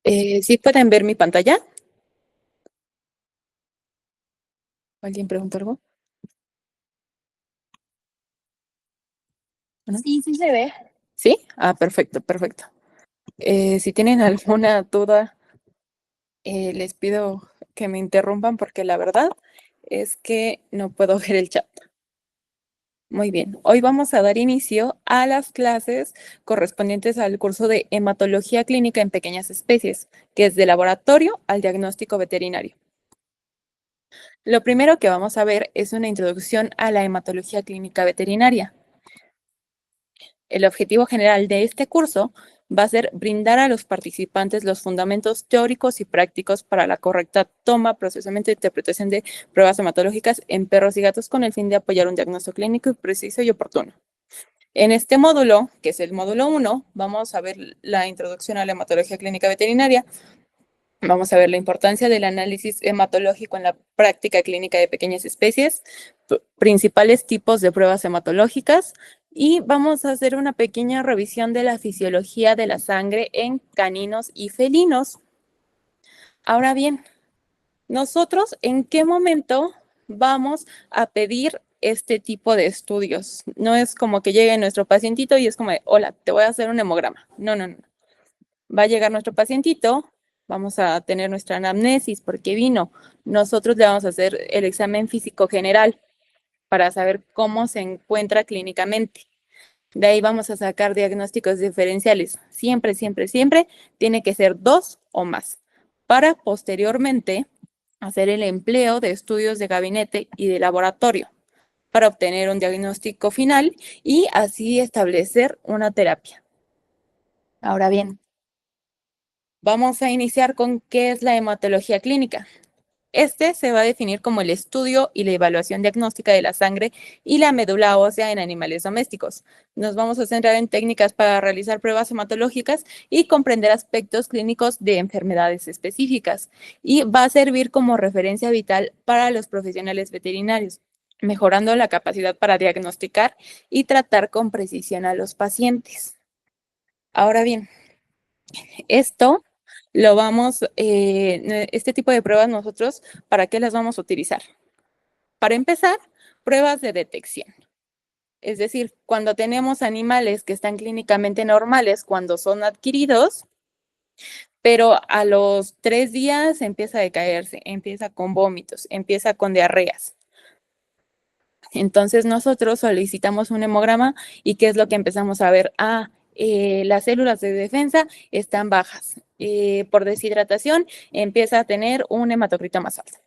¿Sí pueden ver mi pantalla? ¿Alguien preguntó algo? ¿No? Sí, sí se ve. ¿Sí? Perfecto, perfecto. Si tienen alguna duda, les pido que me interrumpan porque la verdad es que no puedo ver el chat. Muy bien, hoy vamos a dar inicio a las clases correspondientes al curso de hematología clínica en pequeñas especies, que es de laboratorio al diagnóstico veterinario. Lo primero que vamos a ver es una introducción a la hematología clínica veterinaria. El objetivo general de este curso va a ser brindar a los participantes los fundamentos teóricos y prácticos para la correcta toma, procesamiento e interpretación de pruebas hematológicas en perros y gatos con el fin de apoyar un diagnóstico clínico preciso y oportuno. En este módulo, que es el módulo 1, vamos a ver la introducción a la hematología clínica veterinaria. Vamos a ver la importancia del análisis hematológico en la práctica clínica de pequeñas especies, principales tipos de pruebas hematológicas y vamos a hacer una pequeña revisión de la fisiología de la sangre en caninos y felinos. Ahora bien, nosotros, ¿en qué momento vamos a pedir este tipo de estudios? No es como que llegue nuestro pacientito y es como de, hola, te voy a hacer un hemograma. No, no, no. Va a llegar nuestro pacientito, vamos a tener nuestra anamnesis, porque vino. Nosotros le vamos a hacer el examen físico general para saber cómo se encuentra clínicamente. De ahí vamos a sacar diagnósticos diferenciales. Siempre, siempre, siempre tiene que ser 2 o más, para posteriormente hacer el empleo de estudios de gabinete y de laboratorio para obtener un diagnóstico final y así establecer una terapia. Ahora bien, vamos a iniciar con qué es la hematología clínica. Este se va a definir como el estudio y la evaluación diagnóstica de la sangre y la médula ósea en animales domésticos. Nos vamos a centrar en técnicas para realizar pruebas hematológicas y comprender aspectos clínicos de enfermedades específicas. Y va a servir como referencia vital para los profesionales veterinarios, mejorando la capacidad para diagnosticar y tratar con precisión a los pacientes. Ahora bien, esto este tipo de pruebas nosotros, ¿para qué las vamos a utilizar? Para empezar, pruebas de detección. Es decir, cuando tenemos animales que están clínicamente normales, cuando son adquiridos, pero a los 3 días empieza a decaerse, empieza con vómitos, empieza con diarreas. Entonces nosotros solicitamos un hemograma y ¿qué es lo que empezamos a ver? Las células de defensa están bajas. Por deshidratación empieza a tener un hematocrito más alto.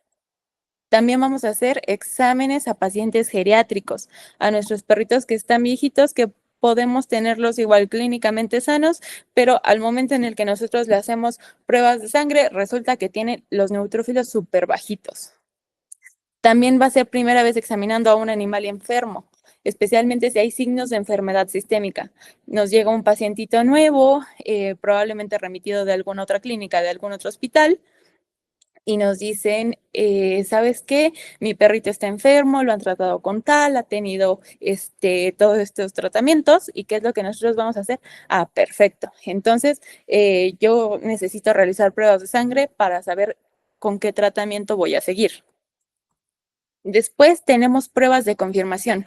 También vamos a hacer exámenes a pacientes geriátricos, a nuestros perritos que están viejitos, que podemos tenerlos igual clínicamente sanos, pero al momento en el que nosotros le hacemos pruebas de sangre, resulta que tienen los neutrófilos súper bajitos. También va a ser primera vez examinando a un animal enfermo, especialmente si hay signos de enfermedad sistémica. Nos llega un pacientito nuevo, probablemente remitido de alguna otra clínica, de algún otro hospital, y nos dicen, ¿sabes qué? Mi perrito está enfermo, lo han tratado con tal, ha tenido todos estos tratamientos, ¿y qué es lo que nosotros vamos a hacer? Perfecto. Entonces, yo necesito realizar pruebas de sangre para saber con qué tratamiento voy a seguir. Después tenemos pruebas de confirmación,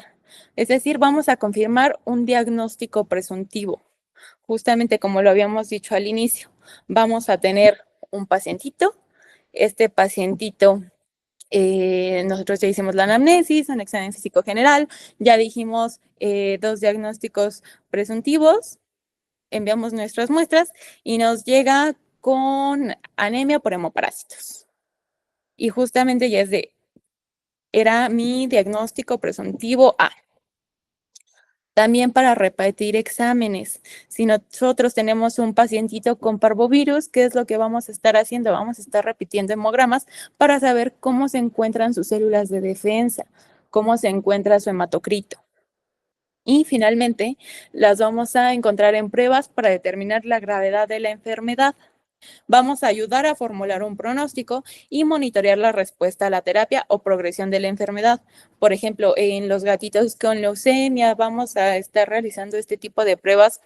es decir, vamos a confirmar un diagnóstico presuntivo. Justamente como lo habíamos dicho al inicio, vamos a tener un pacientito. Este pacientito, nosotros ya hicimos la anamnesis, un examen físico general, ya dijimos 2 diagnósticos presuntivos, enviamos nuestras muestras y nos llega con anemia por hemoparásitos. Y justamente ya era mi diagnóstico presuntivo A. También para repetir exámenes. Si nosotros tenemos un pacientito con parvovirus, ¿qué es lo que vamos a estar haciendo? Vamos a estar repitiendo hemogramas para saber cómo se encuentran sus células de defensa, cómo se encuentra su hematocrito. Y finalmente, las vamos a encontrar en pruebas para determinar la gravedad de la enfermedad. Vamos a ayudar a formular un pronóstico y monitorear la respuesta a la terapia o progresión de la enfermedad. Por ejemplo, en los gatitos con leucemia vamos a estar realizando este tipo de pruebas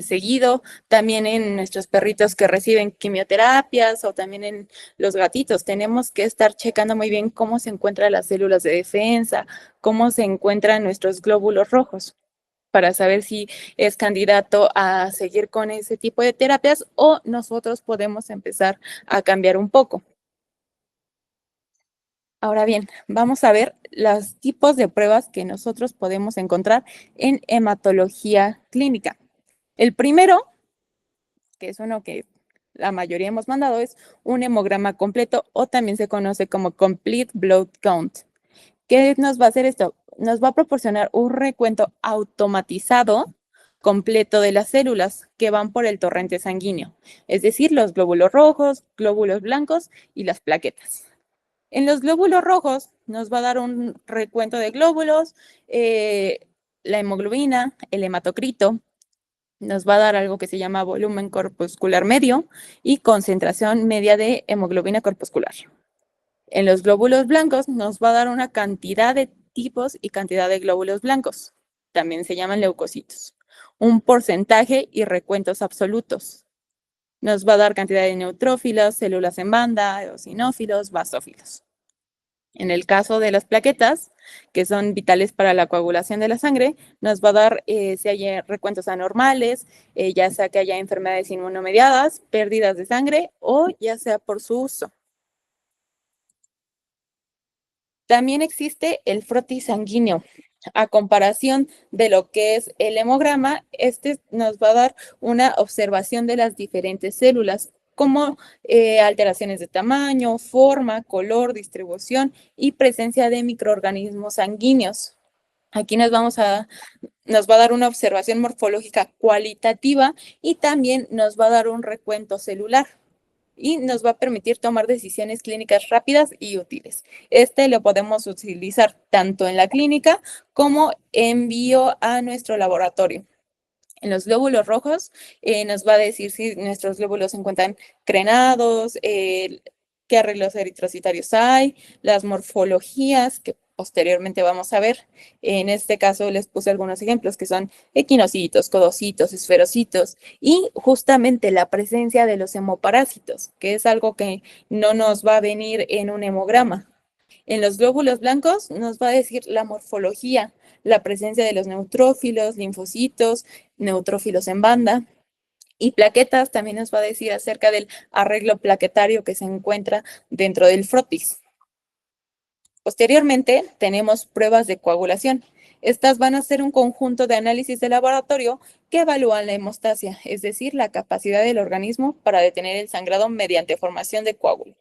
seguido, también en nuestros perritos que reciben quimioterapias o también en los gatitos. Tenemos que estar checando muy bien cómo se encuentran las células de defensa, cómo se encuentran nuestros glóbulos rojos, para saber si es candidato a seguir con ese tipo de terapias o nosotros podemos empezar a cambiar un poco. Ahora bien, vamos a ver los tipos de pruebas que nosotros podemos encontrar en hematología clínica. El primero, que es uno que la mayoría hemos mandado, es un hemograma completo o también se conoce como Complete Blood Count. ¿Qué nos va a hacer esto? Nos va a proporcionar un recuento automatizado completo de las células que van por el torrente sanguíneo, es decir, los glóbulos rojos, glóbulos blancos y las plaquetas. En los glóbulos rojos nos va a dar un recuento de glóbulos, la hemoglobina, el hematocrito, nos va a dar algo que se llama volumen corpuscular medio y concentración media de hemoglobina corpuscular. En los glóbulos blancos nos va a dar una cantidad de tipos y cantidad de glóbulos blancos. También se llaman leucocitos. Un porcentaje y recuentos absolutos. Nos va a dar cantidad de neutrófilos, células en banda, eosinófilos, basófilos. En el caso de las plaquetas, que son vitales para la coagulación de la sangre, nos va a dar si hay recuentos anormales, ya sea que haya enfermedades inmunomediadas, pérdidas de sangre o ya sea por su uso. También existe el frotis sanguíneo. A comparación de lo que es el hemograma, este nos va a dar una observación de las diferentes células, como alteraciones de tamaño, forma, color, distribución y presencia de microorganismos sanguíneos. Aquí nos va a dar una observación morfológica cualitativa y también nos va a dar un recuento celular y nos va a permitir tomar decisiones clínicas rápidas y útiles. Este lo podemos utilizar tanto en la clínica como envío a nuestro laboratorio. En los glóbulos rojos nos va a decir si nuestros glóbulos se encuentran crenados, qué arreglos eritrocitarios hay, las morfologías que posteriormente vamos a ver. En este caso les puse algunos ejemplos que son equinocitos, codocitos, esferocitos y justamente la presencia de los hemoparásitos, que es algo que no nos va a venir en un hemograma. En los glóbulos blancos nos va a decir la morfología, la presencia de los neutrófilos, linfocitos, neutrófilos en banda. Y plaquetas también nos va a decir acerca del arreglo plaquetario que se encuentra dentro del frotis. Posteriormente, tenemos pruebas de coagulación. Estas van a ser un conjunto de análisis de laboratorio que evalúan la hemostasia, es decir, la capacidad del organismo para detener el sangrado mediante formación de coágulos.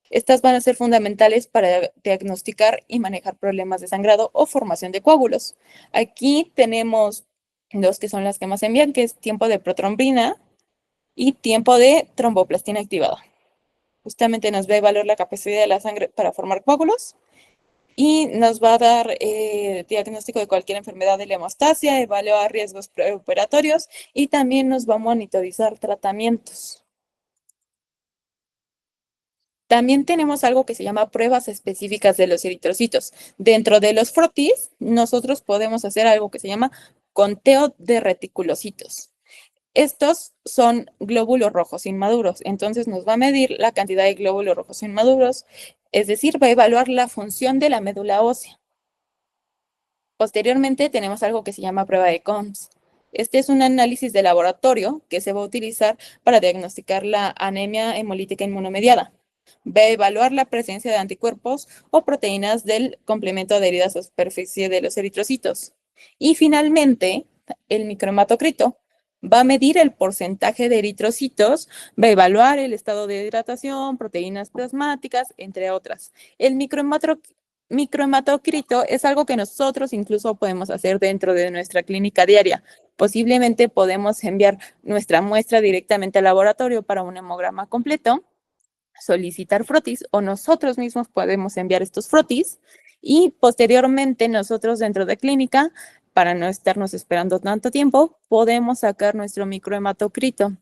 Estas van a ser fundamentales para diagnosticar y manejar problemas de sangrado o formación de coágulos. Aquí tenemos dos que son las que más envían, que es tiempo de protrombina y tiempo de tromboplastina activada. Justamente nos va a evaluar la capacidad de la sangre para formar coágulos y nos va a dar diagnóstico de cualquier enfermedad de la hemostasia, evaluar riesgos preoperatorios y también nos va a monitorizar tratamientos. También tenemos algo que se llama pruebas específicas de los eritrocitos. Dentro de los frotis, nosotros podemos hacer algo que se llama conteo de reticulocitos. Estos son glóbulos rojos inmaduros, entonces nos va a medir la cantidad de glóbulos rojos inmaduros, es decir, va a evaluar la función de la médula ósea. Posteriormente tenemos algo que se llama prueba de Combs. Este es un análisis de laboratorio que se va a utilizar para diagnosticar la anemia hemolítica inmunomediada. Va a evaluar la presencia de anticuerpos o proteínas del complemento adherido a la superficie de los eritrocitos. Y finalmente, el microhematocrito va a medir el porcentaje de eritrocitos, va a evaluar el estado de hidratación, proteínas plasmáticas, entre otras. El microhematocrito es algo que nosotros incluso podemos hacer dentro de nuestra clínica diaria. Posiblemente podemos enviar nuestra muestra directamente al laboratorio para un hemograma completo, solicitar frotis o nosotros mismos podemos enviar estos frotis y posteriormente nosotros dentro de clínica, para no estarnos esperando tanto tiempo, podemos sacar nuestro microhematocrito.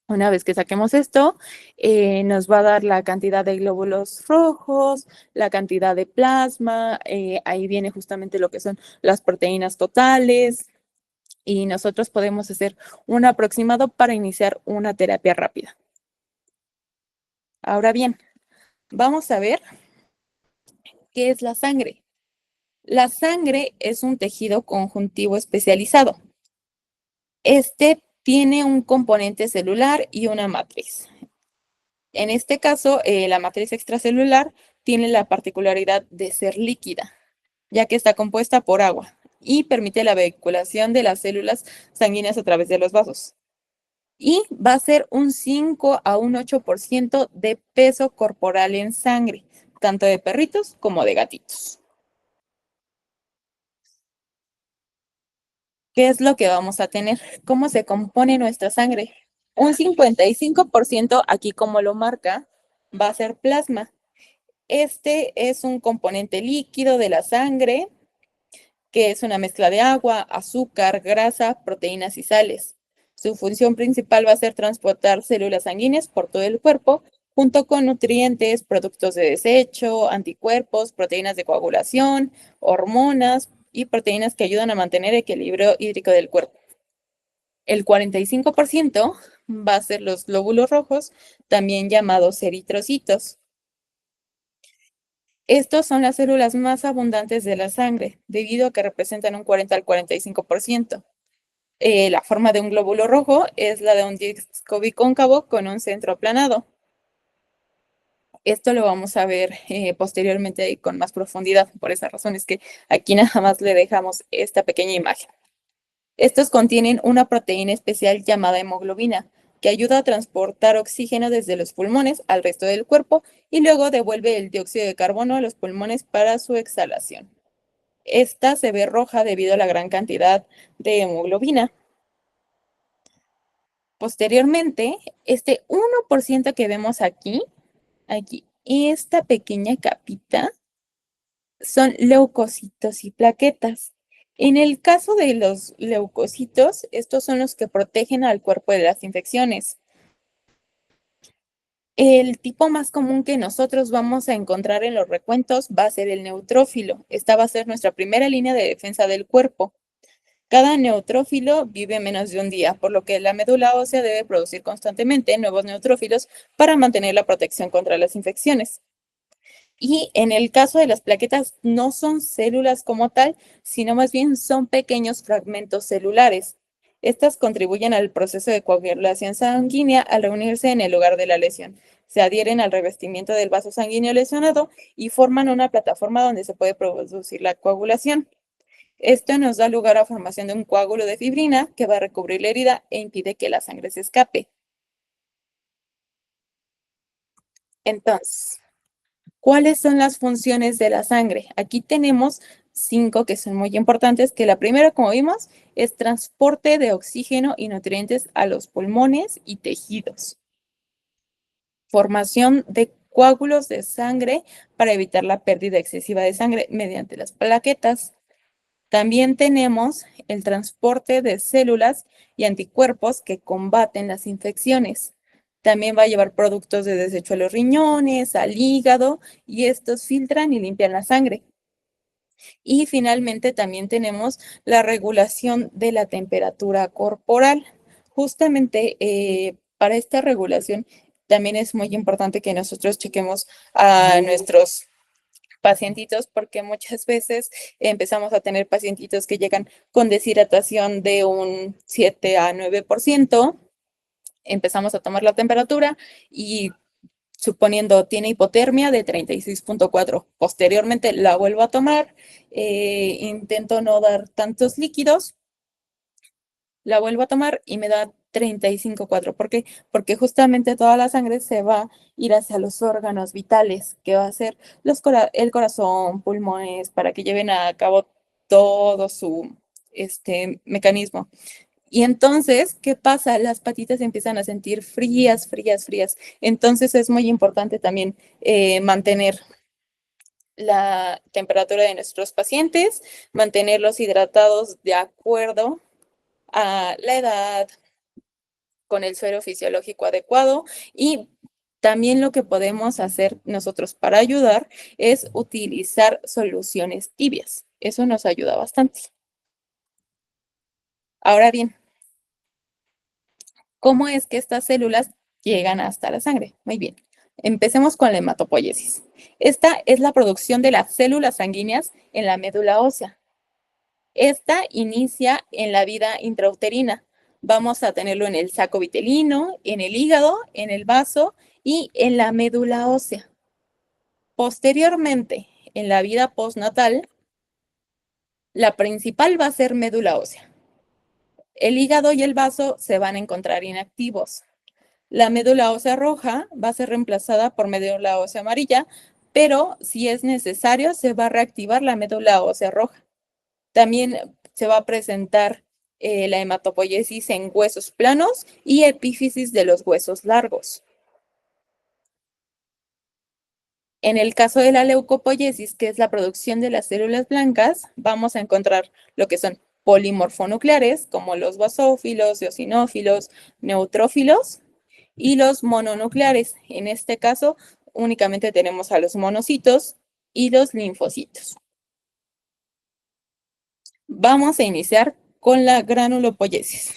Una vez que saquemos esto, nos va a dar la cantidad de glóbulos rojos, la cantidad de plasma, ahí viene justamente lo que son las proteínas totales, y nosotros podemos hacer un aproximado para iniciar una terapia rápida. Ahora bien, vamos a ver qué es la sangre. La sangre es un tejido conjuntivo especializado. Este tiene un componente celular y una matriz. En este caso, la matriz extracelular tiene la particularidad de ser líquida, ya que está compuesta por agua y permite la vehiculación de las células sanguíneas a través de los vasos. Y va a ser un 5 a un 8% de peso corporal en sangre, tanto de perritos como de gatitos. ¿Qué es lo que vamos a tener? ¿Cómo se compone nuestra sangre? Un 55%, aquí como lo marca, va a ser plasma. Este es un componente líquido de la sangre, que es una mezcla de agua, azúcar, grasa, proteínas y sales. Su función principal va a ser transportar células sanguíneas por todo el cuerpo, junto con nutrientes, productos de desecho, anticuerpos, proteínas de coagulación, hormonas y proteínas que ayudan a mantener el equilibrio hídrico del cuerpo. El 45% va a ser los glóbulos rojos, también llamados eritrocitos. Estos son las células más abundantes de la sangre, debido a que representan un 40 al 45%. La forma de un glóbulo rojo es la de un disco bicóncavo con un centro aplanado. Esto lo vamos a ver posteriormente con más profundidad. Por esa razón es que aquí nada más le dejamos esta pequeña imagen. Estos contienen una proteína especial llamada hemoglobina, que ayuda a transportar oxígeno desde los pulmones al resto del cuerpo y luego devuelve el dióxido de carbono a los pulmones para su exhalación. Esta se ve roja debido a la gran cantidad de hemoglobina. Posteriormente, este 1% que vemos aquí, esta pequeña capita, son leucocitos y plaquetas. En el caso de los leucocitos, estos son los que protegen al cuerpo de las infecciones. El tipo más común que nosotros vamos a encontrar en los recuentos va a ser el neutrófilo. Esta va a ser nuestra primera línea de defensa del cuerpo. Cada neutrófilo vive menos de un día, por lo que la médula ósea debe producir constantemente nuevos neutrófilos para mantener la protección contra las infecciones. Y en el caso de las plaquetas, no son células como tal, sino más bien son pequeños fragmentos celulares. Estas contribuyen al proceso de coagulación sanguínea al reunirse en el lugar de la lesión. Se adhieren al revestimiento del vaso sanguíneo lesionado y forman una plataforma donde se puede producir la coagulación. Esto nos da lugar a formación de un coágulo de fibrina que va a recubrir la herida e impide que la sangre se escape. Entonces, ¿cuáles son las funciones de la sangre? Aquí tenemos 5 que son muy importantes, que la primera, como vimos, es transporte de oxígeno y nutrientes a los pulmones y tejidos. Formación de coágulos de sangre para evitar la pérdida excesiva de sangre mediante las plaquetas. También tenemos el transporte de células y anticuerpos que combaten las infecciones. También va a llevar productos de desecho a los riñones, al hígado, y estos filtran y limpian la sangre. Y finalmente también tenemos la regulación de la temperatura corporal. Justamente para esta regulación también es muy importante que nosotros chequemos a nuestros pacientitos, porque muchas veces empezamos a tener pacientitos que llegan con deshidratación de un 7 a 9%, empezamos a tomar la temperatura y suponiendo tiene hipotermia de 36,4. Posteriormente la vuelvo a tomar, intento no dar tantos líquidos, la vuelvo a tomar y me da 35,4. ¿Por qué? Porque justamente toda la sangre se va a ir hacia los órganos vitales, que va a ser el corazón, pulmones, para que lleven a cabo todo su mecanismo. Y entonces, ¿qué pasa? Las patitas se empiezan a sentir frías, frías, frías. Entonces es muy importante también mantener la temperatura de nuestros pacientes, mantenerlos hidratados de acuerdo a la edad, con el suero fisiológico adecuado, y también lo que podemos hacer nosotros para ayudar es utilizar soluciones tibias. Eso nos ayuda bastante. Ahora bien, ¿cómo es que estas células llegan hasta la sangre? Muy bien. Empecemos con la hematopoiesis. Esta es la producción de las células sanguíneas en la médula ósea. Esta inicia en la vida intrauterina. Vamos a tenerlo en el saco vitelino, en el hígado, en el vaso y en la médula ósea. Posteriormente, en la vida postnatal, la principal va a ser médula ósea. El hígado y el vaso se van a encontrar inactivos. La médula ósea roja va a ser reemplazada por médula ósea amarilla, pero si es necesario, se va a reactivar la médula ósea roja. También se va a presentar la hematopoiesis en huesos planos y epífisis de los huesos largos. En el caso de la leucopoiesis, que es la producción de las células blancas, vamos a encontrar lo que son polimorfonucleares, como los basófilos, eosinófilos, neutrófilos, y los mononucleares. En este caso, únicamente tenemos a los monocitos y los linfocitos. Vamos a iniciar con la granulopoiesis.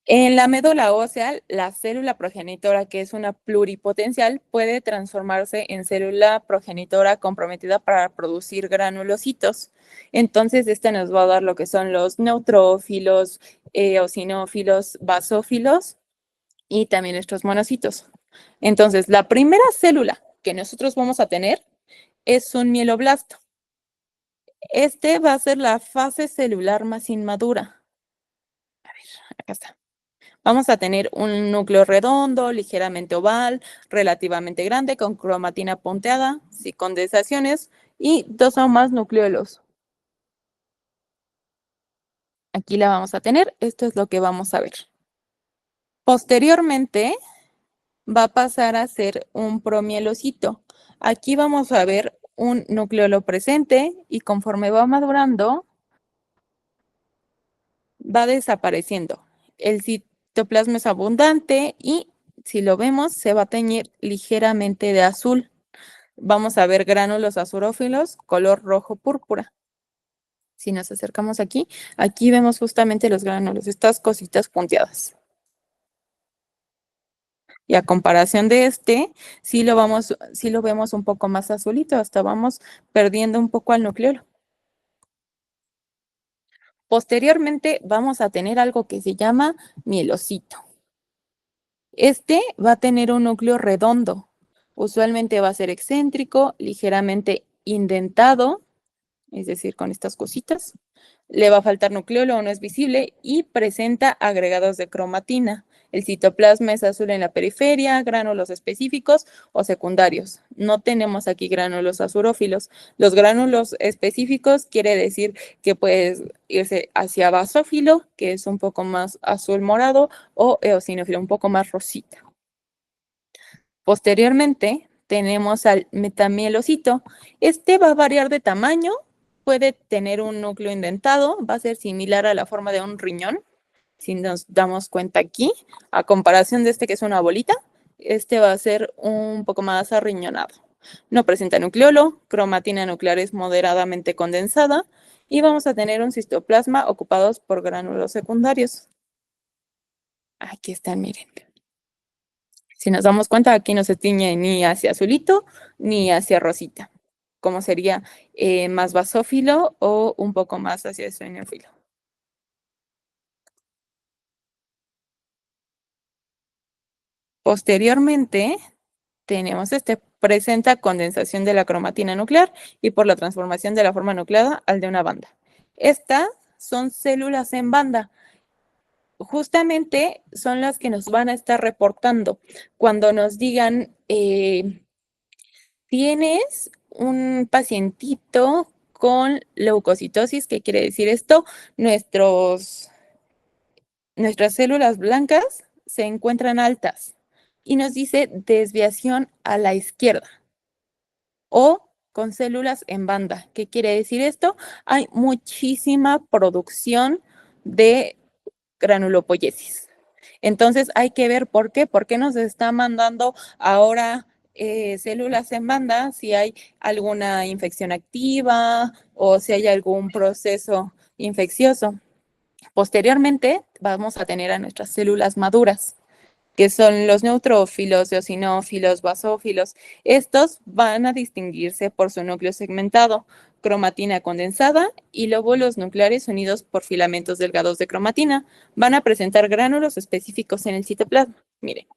En la médula ósea, la célula progenitora, que es una pluripotencial, puede transformarse en célula progenitora comprometida para producir granulocitos. Entonces, esta nos va a dar lo que son los neutrófilos, eosinófilos, basófilos y también estos monocitos. Entonces, la primera célula que nosotros vamos a tener es un mieloblasto. Este va a ser la fase celular más inmadura. A ver, acá está. Vamos a tener un núcleo redondo, ligeramente oval, relativamente grande, con cromatina punteada, sin condensaciones y dos o más nucleolos. Aquí la vamos a tener, esto es lo que vamos a ver. Posteriormente va a pasar a ser un promielocito. Aquí vamos a ver un nucleolo presente y conforme va madurando, va desapareciendo. El citoplasma es abundante y si lo vemos se va a teñir ligeramente de azul. Vamos a ver gránulos azurófilos color rojo púrpura. Si nos acercamos aquí, aquí vemos justamente los gránulos, estas cositas punteadas. Y a comparación de este, sí lo vemos un poco más azulito, hasta vamos perdiendo un poco al nucleolo. Posteriormente vamos a tener algo que se llama mielocito. Este va a tener un núcleo redondo. Usualmente va a ser excéntrico, ligeramente indentado, es decir, con estas cositas. Le va a faltar nucleolo o no es visible y presenta agregados de cromatina. El citoplasma es azul en la periferia, gránulos específicos o secundarios. No tenemos aquí gránulos azurófilos. Los gránulos específicos quiere decir que puede irse hacia basófilo, que es un poco más azul morado, o eosinófilo, un poco más rosita. Posteriormente, tenemos al metamielocito. Este va a variar de tamaño, puede tener un núcleo indentado, va a ser similar a la forma de un riñón, si nos damos cuenta aquí, a comparación de este que es una bolita, este va a ser un poco más arriñonado. No presenta nucleolo, cromatina nuclear es moderadamente condensada y vamos a tener un citoplasma ocupados por gránulos secundarios. Aquí están, miren. Si nos damos cuenta, aquí no se tiñe ni hacia azulito ni hacia rosita, como sería más basófilo o un poco más hacia eosinófilo. Posteriormente, tenemos presenta condensación de la cromatina nuclear y por la transformación de la forma nucleada al de una banda. Estas son células en banda. Justamente son las que nos van a estar reportando cuando nos digan, tienes un pacientito con leucocitosis. ¿Qué quiere decir esto? Nuestras células blancas se encuentran altas y nos dice desviación a la izquierda o con células en banda. ¿Qué quiere decir esto? Hay muchísima producción de granulopoiesis. Entonces hay que ver por qué. ¿Por qué nos está mandando ahora células en banda? Si hay alguna infección activa o si hay algún proceso infeccioso. Posteriormente, vamos a tener a nuestras células maduras, que son los neutrófilos, eosinófilos, basófilos. Estos van a distinguirse por su núcleo segmentado, cromatina condensada y lóbulos nucleares unidos por filamentos delgados de cromatina. Van a presentar gránulos específicos en el citoplasma. Miren,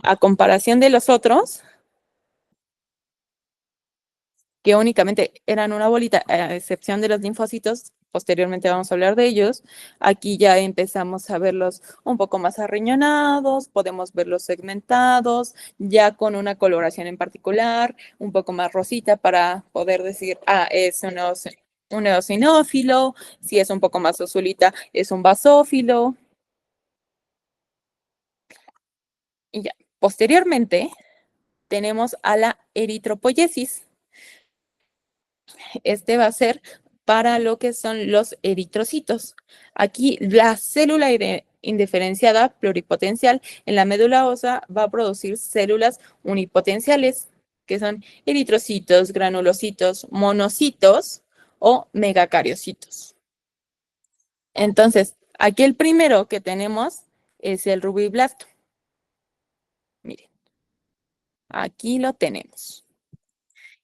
a comparación de los otros, que únicamente eran una bolita, a excepción de los linfocitos, posteriormente vamos a hablar de ellos, aquí ya empezamos a verlos un poco más arriñonados, podemos verlos segmentados, ya con una coloración en particular, un poco más rosita para poder decir, es un eosinófilo, si es un poco más azulita, es un basófilo, y ya. Posteriormente, tenemos a la eritropoyesis. Este va a ser para lo que son los eritrocitos. Aquí la célula indiferenciada pluripotencial en la médula ósea va a producir células unipotenciales, que son eritrocitos, granulocitos, monocitos o megacariocitos. Entonces, aquí el primero que tenemos es el rubiblasto. Miren, aquí lo tenemos.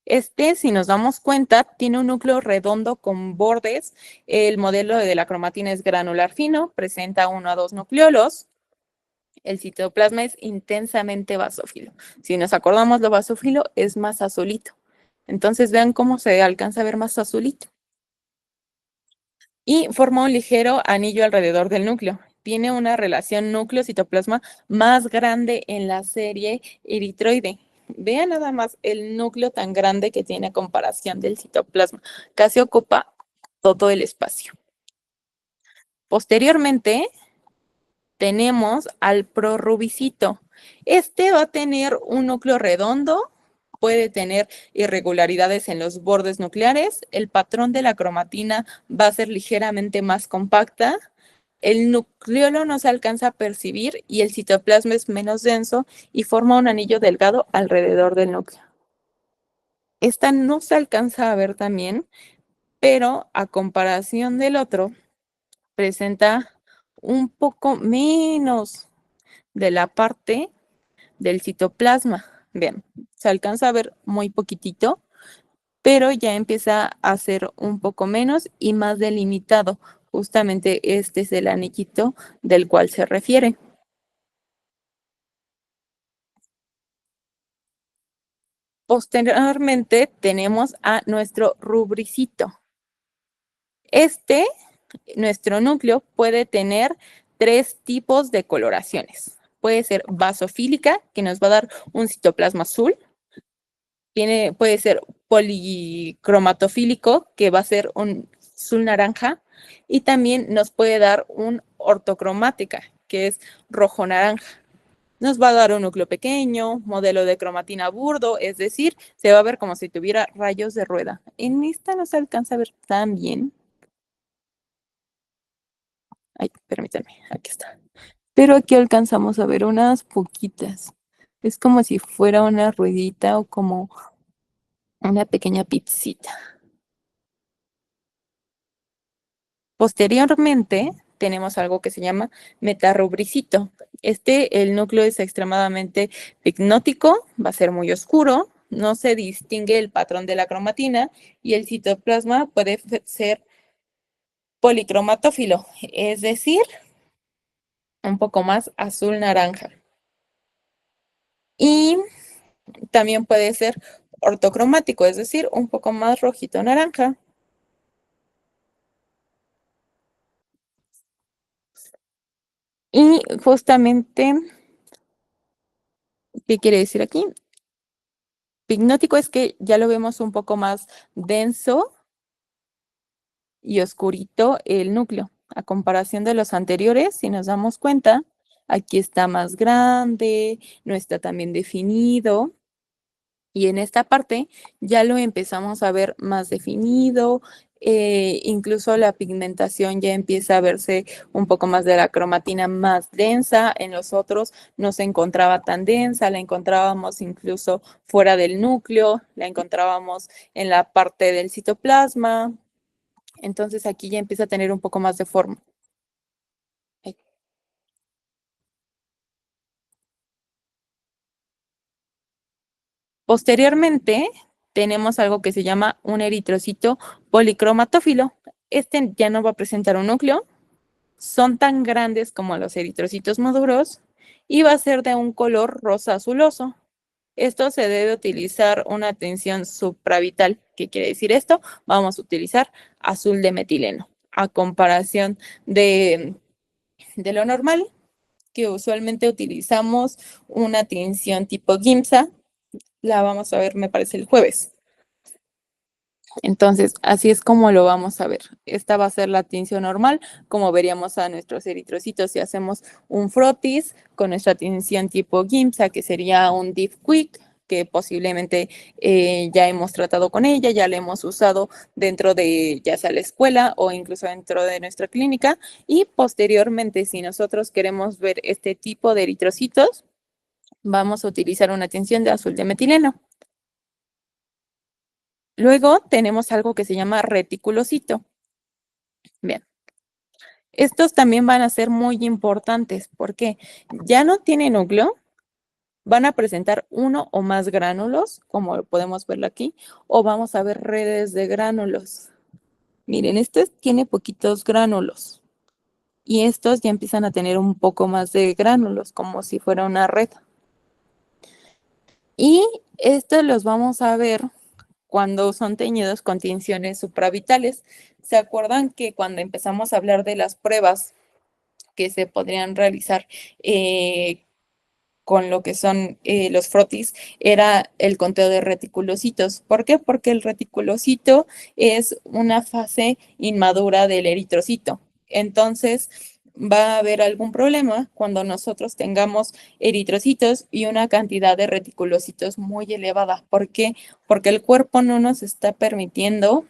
Este, si nos damos cuenta, tiene un núcleo redondo con bordes. El modelo de la cromatina es granular fino, presenta 1 a 2 nucleolos. El citoplasma es intensamente basófilo. Si nos acordamos, lo basófilo es más azulito. Entonces, vean cómo se alcanza a ver más azulito. Y forma un ligero anillo alrededor del núcleo. Tiene una relación núcleo-citoplasma más grande en la serie eritroide. Vean nada más el núcleo tan grande que tiene a comparación del citoplasma. Casi ocupa todo el espacio. Posteriormente, tenemos al prorubicito. Este va a tener un núcleo redondo, puede tener irregularidades en los bordes nucleares, el patrón de la cromatina va a ser ligeramente más compacta, el nucleolo no se alcanza a percibir y el citoplasma es menos denso y forma un anillo delgado alrededor del núcleo. Esta no se alcanza a ver también, pero a comparación del otro, presenta un poco menos de la parte del citoplasma. Vean, se alcanza a ver muy poquitito, pero ya empieza a ser un poco menos y más delimitado. Justamente este es el anillito del cual se refiere. Posteriormente tenemos a nuestro rubricito. Nuestro núcleo puede tener 3 tipos de coloraciones. Puede ser basofílica, que nos va a dar un citoplasma azul. Puede ser policromatofílico, que va a ser un azul naranja. Y también nos puede dar un ortocromática, que es rojo naranja. Nos va a dar un núcleo pequeño, modelo de cromatina burdo, es decir, se va a ver como si tuviera rayos de rueda. En esta no se alcanza a ver tan bien. Ay, permítanme, aquí está. Pero aquí alcanzamos a ver unas poquitas. Es como si fuera una ruedita o como una pequeña pizzita. Posteriormente, tenemos algo que se llama metarubricito. El núcleo es extremadamente picnótico, va a ser muy oscuro, no se distingue el patrón de la cromatina y el citoplasma puede ser policromatófilo, es decir, un poco más azul naranja. Y también puede ser ortocromático, es decir, un poco más rojito naranja. Y justamente, ¿qué quiere decir aquí? Picnótico es que ya lo vemos un poco más denso y oscurito el núcleo. A comparación de los anteriores, si nos damos cuenta, aquí está más grande, no está tan bien definido. Y en esta parte ya lo empezamos a ver más definido, incluso la pigmentación ya empieza a verse un poco más de la cromatina más densa, en los otros no se encontraba tan densa, la encontrábamos incluso fuera del núcleo, la encontrábamos en la parte del citoplasma, Entonces aquí ya empieza a tener un poco más de forma. Ahí. Posteriormente, tenemos algo que se llama un eritrocito policromatófilo. Este ya no va a presentar un núcleo, son tan grandes como los eritrocitos maduros y va a ser de un color rosa azuloso. Esto se debe utilizar una tensión supravital. ¿Qué quiere decir esto? Vamos a utilizar azul de metileno, a comparación de lo normal, que usualmente utilizamos una tinción tipo GIMSA. La vamos a ver, me parece, el jueves. Entonces, así es como lo vamos a ver. Esta va a ser la tinción normal, como veríamos a nuestros eritrocitos si hacemos un frotis con nuestra tinción tipo GIMSA, que sería un Div Quick, que posiblemente ya hemos tratado con ella, ya la hemos usado dentro de ya sea la escuela o incluso dentro de nuestra clínica. Y posteriormente, si nosotros queremos ver este tipo de eritrocitos, vamos a utilizar una tinción de azul de metileno. Luego tenemos algo que se llama reticulocito. Bien, estos también van a ser muy importantes porque ya no tienen núcleo, van a presentar uno o más gránulos, como podemos verlo aquí, o vamos a ver redes de gránulos. Miren, este tiene poquitos gránulos y estos ya empiezan a tener un poco más de gránulos, como si fuera una red. Y estos los vamos a ver cuando son teñidos con tinciones supravitales. ¿Se acuerdan que cuando empezamos a hablar de las pruebas que se podrían realizar con lo que son los frotis, era el conteo de reticulocitos? ¿Por qué? Porque el reticulocito es una fase inmadura del eritrocito. Entonces, va a haber algún problema cuando nosotros tengamos eritrocitos y una cantidad de reticulocitos muy elevada. ¿Por qué? Porque el cuerpo no nos está permitiendo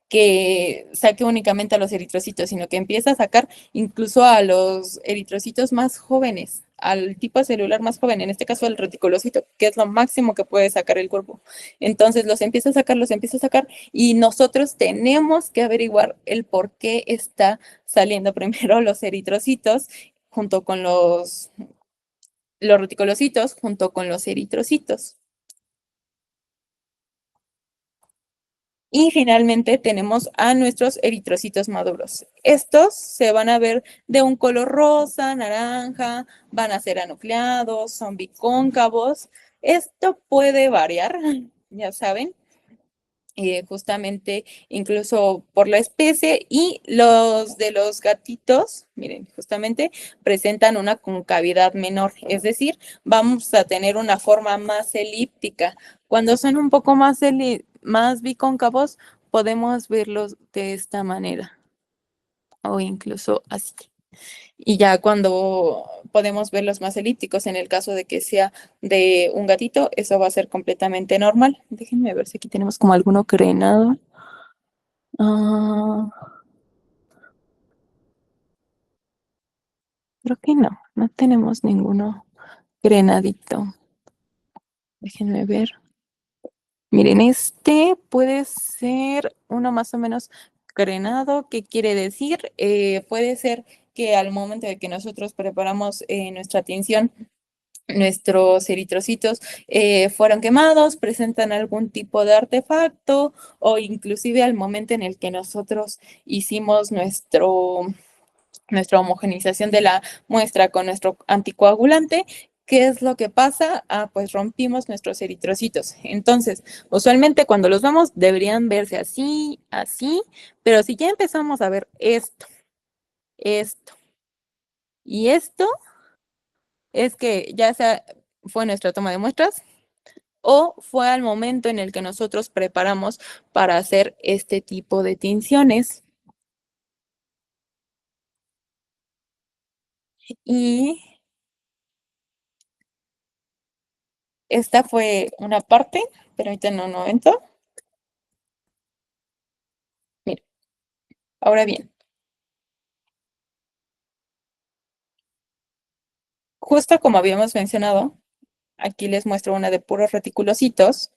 que saque únicamente a los eritrocitos, sino que empieza a sacar incluso a los eritrocitos más jóvenes, al tipo celular más joven, en este caso el reticulocito, que es lo máximo que puede sacar el cuerpo. Entonces los empieza a sacar y nosotros tenemos que averiguar el por qué está saliendo primero los eritrocitos junto con los reticulocitos, junto con los eritrocitos. Y finalmente tenemos a nuestros eritrocitos maduros. Estos se van a ver de un color rosa, naranja, van a ser anucleados, son bicóncavos. Esto puede variar, ya saben, justamente incluso por la especie, y los de los gatitos, miren, justamente presentan una concavidad menor, es decir, vamos a tener una forma más elíptica. Cuando son un poco más bicóncavos, podemos verlos de esta manera o incluso así. Y ya cuando podemos verlos más elípticos, en el caso de que sea de un gatito, eso va a ser completamente normal. Déjenme ver si aquí tenemos como alguno crenado. Ah, creo que no, no tenemos ninguno grenadito. Déjenme ver. Miren, este puede ser uno más o menos grenado. ¿Qué quiere decir? Puede ser que al momento de que nosotros preparamos nuestra tinción, nuestros eritrocitos fueron quemados, presentan algún tipo de artefacto o inclusive al momento en el que nosotros hicimos nuestra homogenización de la muestra con nuestro anticoagulante. ¿Qué es lo que pasa? Pues rompimos nuestros eritrocitos. Entonces, usualmente cuando los vemos deberían verse así, así, pero si ya empezamos a ver esto y esto, es que ya sea fue nuestra toma de muestras o fue al momento en el que nosotros preparamos para hacer este tipo de tinciones. Y esta fue una parte, pero ahorita no entro. Mira, ahora bien, justo como habíamos mencionado, aquí les muestro una de puros reticulocitos.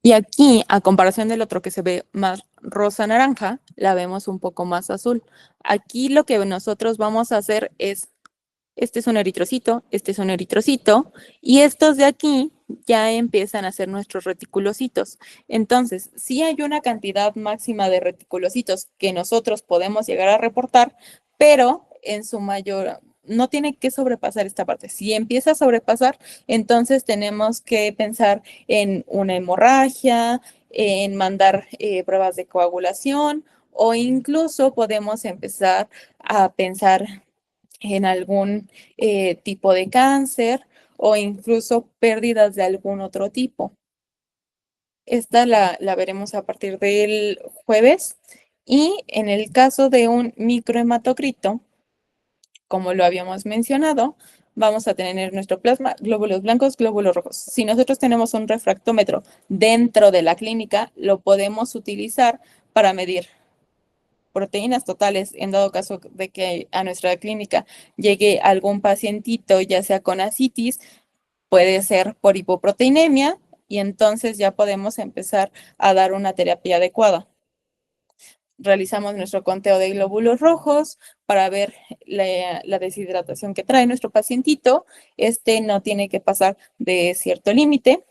Y aquí, a comparación del otro que se ve más rosa-naranja, la vemos un poco más azul. Aquí lo que nosotros vamos a hacer es, este es un eritrocito, y estos de aquí ya empiezan a ser nuestros reticulocitos. Entonces, sí hay una cantidad máxima de reticulocitos que nosotros podemos llegar a reportar, pero en su mayor, no tiene que sobrepasar esta parte. Si empieza a sobrepasar, entonces tenemos que pensar en una hemorragia, en mandar pruebas de coagulación, o incluso podemos empezar a pensar en algún tipo de cáncer o incluso pérdidas de algún otro tipo. Esta la veremos a partir del jueves. Y en el caso de un microhematocrito, como lo habíamos mencionado, vamos a tener nuestro plasma, glóbulos blancos, glóbulos rojos. Si nosotros tenemos un refractómetro dentro de la clínica, lo podemos utilizar para medir proteínas totales en dado caso de que a nuestra clínica llegue algún pacientito, ya sea con ascitis, puede ser por hipoproteinemia, y entonces ya podemos empezar a dar una terapia adecuada. Realizamos nuestro conteo de glóbulos rojos para ver la deshidratación que trae nuestro pacientito. Este no tiene que pasar de cierto límite.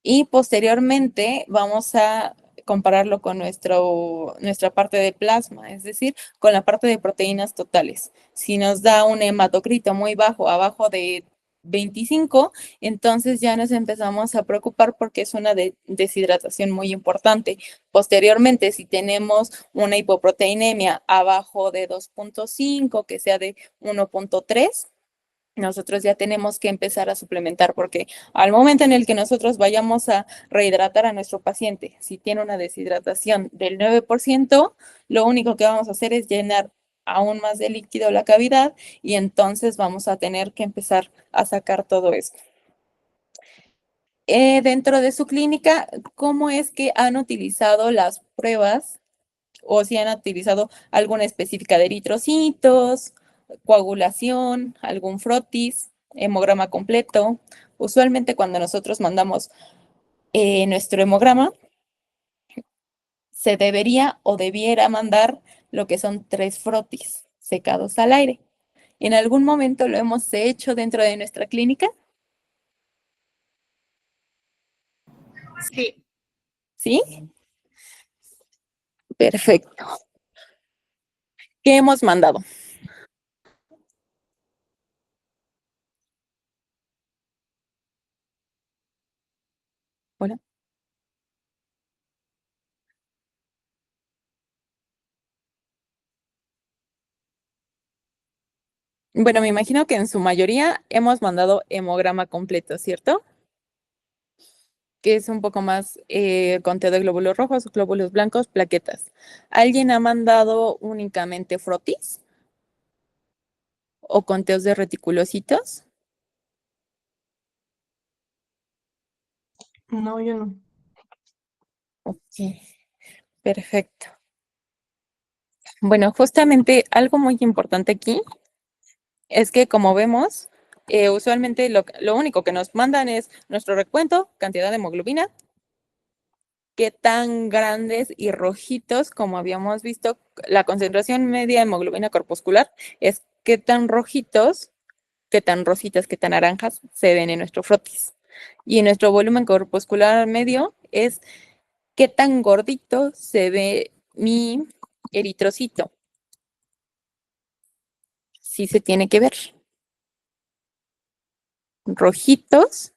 Y posteriormente vamos a compararlo con nuestra parte de plasma, es decir, con la parte de proteínas totales. Si nos da un hematocrito muy bajo, abajo de 25, entonces ya nos empezamos a preocupar porque es una deshidratación muy importante. Posteriormente, si tenemos una hipoproteinemia abajo de 2.5, que sea de 1.3, nosotros ya tenemos que empezar a suplementar, porque al momento en el que nosotros vayamos a rehidratar a nuestro paciente, si tiene una deshidratación del 9%, lo único que vamos a hacer es llenar aún más de líquido la cavidad, y entonces vamos a tener que empezar a sacar todo esto. Dentro de su clínica, ¿cómo es que han utilizado las pruebas o si han utilizado alguna específica de eritrocitos, coagulación, algún frotis, hemograma completo? Usualmente cuando nosotros mandamos nuestro hemograma, se debería o debiera mandar lo que son 3 frotis secados al aire. ¿En algún momento lo hemos hecho dentro de nuestra clínica? Sí. ¿Sí? Perfecto. ¿Qué hemos mandado? Hola. Bueno, me imagino que en su mayoría hemos mandado hemograma completo, ¿cierto? Que es un poco más conteo de glóbulos rojos, glóbulos blancos, plaquetas. ¿Alguien ha mandado únicamente frotis o conteos de reticulocitos? No, yo no. Ok, perfecto. Bueno, justamente algo muy importante aquí es que, como vemos, usualmente lo único que nos mandan es nuestro recuento, cantidad de hemoglobina, qué tan grandes y rojitos, como habíamos visto, la concentración media de hemoglobina corpuscular es qué tan rojitos, qué tan rositas, qué tan naranjas se ven en nuestro frotis. Y nuestro volumen corpuscular medio es qué tan gordito se ve mi eritrocito. Sí se tiene que ver. Rojitos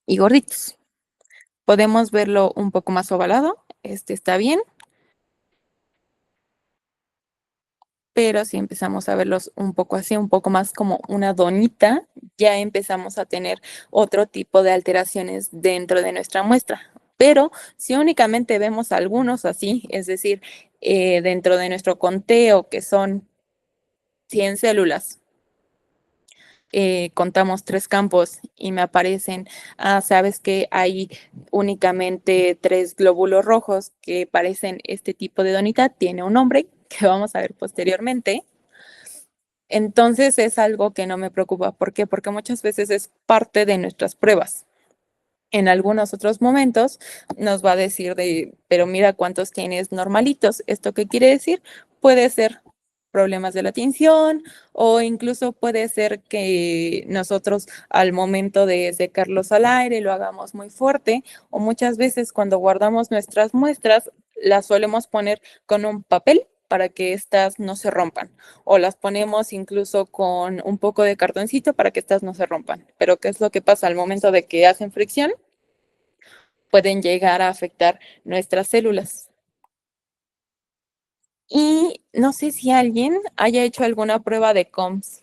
y gorditos. Podemos verlo un poco más ovalado. Este está bien. Pero si empezamos a verlos un poco así, un poco más como una donita, ya empezamos a tener otro tipo de alteraciones dentro de nuestra muestra. Pero si únicamente vemos algunos así, es decir, dentro de nuestro conteo, que son 100 células, contamos 3 campos y me aparecen, sabes que hay únicamente 3 glóbulos rojos que parecen este tipo de donita, tiene un nombre que vamos a ver posteriormente. Entonces es algo que no me preocupa. ¿Por qué? Porque muchas veces es parte de nuestras pruebas. En algunos otros momentos nos va a decir pero mira cuántos tienes normalitos. ¿Esto qué quiere decir? Puede ser problemas de la atención o incluso puede ser que nosotros al momento de secarlos al aire lo hagamos muy fuerte o muchas veces cuando guardamos nuestras muestras las solemos poner con un papel para que éstas no se rompan o las ponemos incluso con un poco de cartoncito para que éstas no se rompan. Pero ¿qué es lo que pasa al momento de que hacen fricción? Pueden llegar a afectar nuestras células. Y no sé si alguien haya hecho alguna prueba de COMS.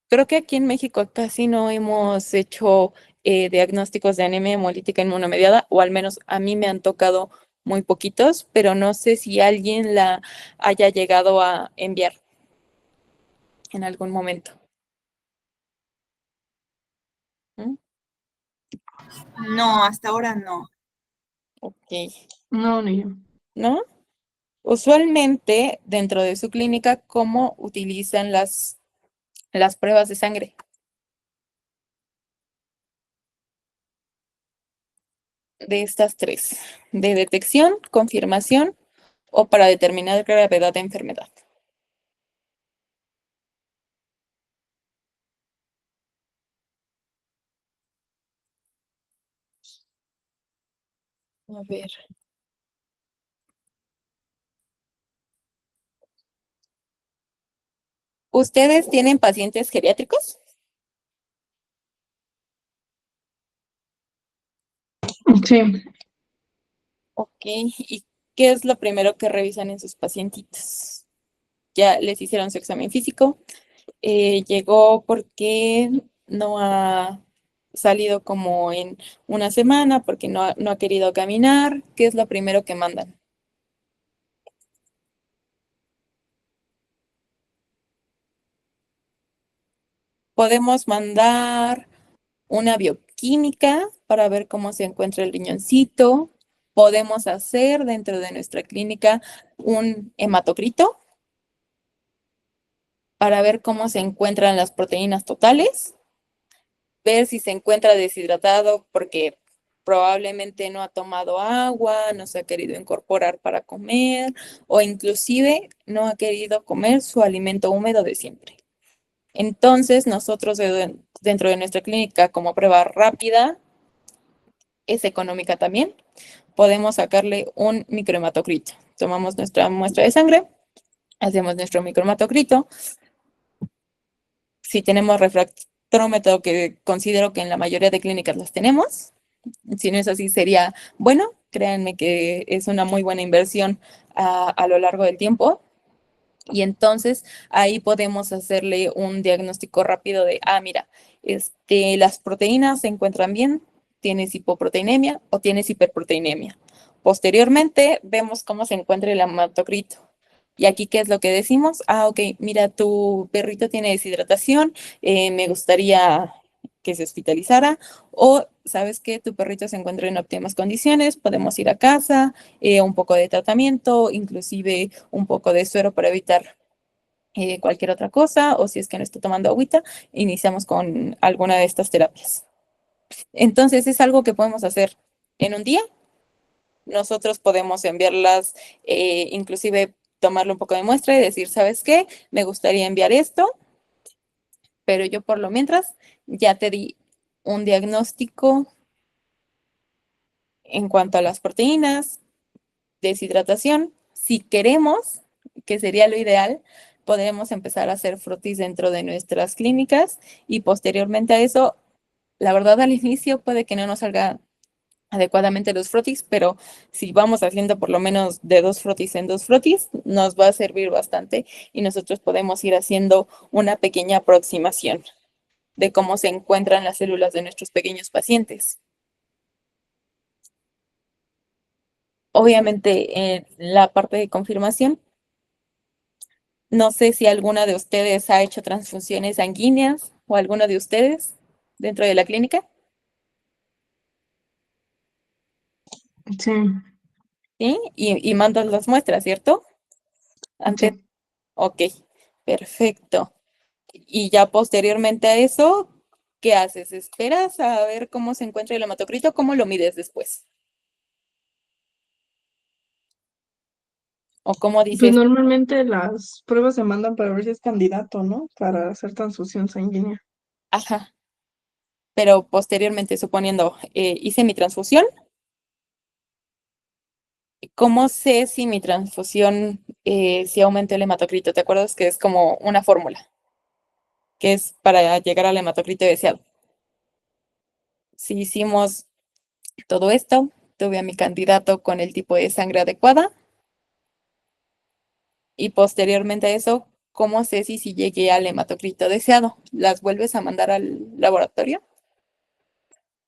Creo que aquí en México casi no hemos hecho diagnósticos de anemia hemolítica inmunomediada, o al menos a mí me han tocado muy poquitos, pero no sé si alguien la haya llegado a enviar en algún momento. ¿Mm? No, hasta ahora no. Ok, No, ni yo. ¿no? Usualmente dentro de su clínica, ¿cómo utilizan las pruebas de sangre? De estas tres, de detección, confirmación o para determinar gravedad de enfermedad. A ver. ¿Ustedes tienen pacientes geriátricos? Sí, Ok. ¿Y qué es lo primero que revisan en sus pacientitos? Ya les hicieron su examen físico. Llegó porque no ha salido como en una semana, porque no ha querido caminar. ¿Qué es lo primero que mandan? Podemos mandar una bioquímica para ver cómo se encuentra el riñoncito. Podemos hacer dentro de nuestra clínica un hematocrito para ver cómo se encuentran las proteínas totales, ver si se encuentra deshidratado porque probablemente no ha tomado agua, no se ha querido incorporar para comer o inclusive no ha querido comer su alimento húmedo de siempre. Entonces, nosotros dentro de nuestra clínica, como prueba rápida, es económica también, podemos sacarle un microhematocrito. Tomamos nuestra muestra de sangre, hacemos nuestro microhematocrito. Si tenemos refractómetro, que considero que en la mayoría de clínicas las tenemos, si no es así, sería bueno. Créanme que es una muy buena inversión a lo largo del tiempo. Y entonces ahí podemos hacerle un diagnóstico rápido de, mira, las proteínas se encuentran bien, tienes hipoproteinemia o tienes hiperproteinemia. Posteriormente vemos cómo se encuentra el hematocrito. Y aquí, ¿qué es lo que decimos? Ok, mira, tu perrito tiene deshidratación, me gustaría que se hospitalizara, o sabes que tu perrito se encuentra en óptimas condiciones, podemos ir a casa, un poco de tratamiento, inclusive un poco de suero para evitar cualquier otra cosa, o si es que no está tomando agüita, iniciamos con alguna de estas terapias. Entonces es algo que podemos hacer en un día. Nosotros podemos enviarlas, inclusive tomarle un poco de muestra y decir, ¿sabes qué? Me gustaría enviar esto, pero yo por lo mientras ya te di un diagnóstico en cuanto a las proteínas, deshidratación. Si queremos, que sería lo ideal, podemos empezar a hacer frotis dentro de nuestras clínicas y posteriormente a eso, la verdad al inicio puede que no nos salga adecuadamente los frotis, pero si vamos haciendo por lo menos de 2 frotis en 2 frotis, nos va a servir bastante y nosotros podemos ir haciendo una pequeña aproximación de cómo se encuentran las células de nuestros pequeños pacientes. Obviamente, en la parte de confirmación, no sé si alguna de ustedes ha hecho transfusiones sanguíneas o alguno de ustedes dentro de la clínica, sí, ¿sí? Y mandan las muestras, ¿cierto? Antes, sí. ok, perfecto. Y ya posteriormente a eso, ¿qué haces? ¿Esperas a ver cómo se encuentra el hematocrito o cómo lo mides después? ¿O cómo Pues dices, normalmente las pruebas se mandan para ver si es candidato, ¿no? Para hacer transfusión sanguínea. ajá, pero posteriormente, suponiendo, hice mi transfusión, ¿cómo sé si mi transfusión, si aumenta el hematocrito? ¿Te acuerdas que es como una fórmula, que es para llegar al hematocrito deseado? Si hicimos todo esto, tuve a mi candidato con el tipo de sangre adecuada y posteriormente a eso, ¿cómo sé si llegué al hematocrito deseado? ¿Las vuelves a mandar al laboratorio?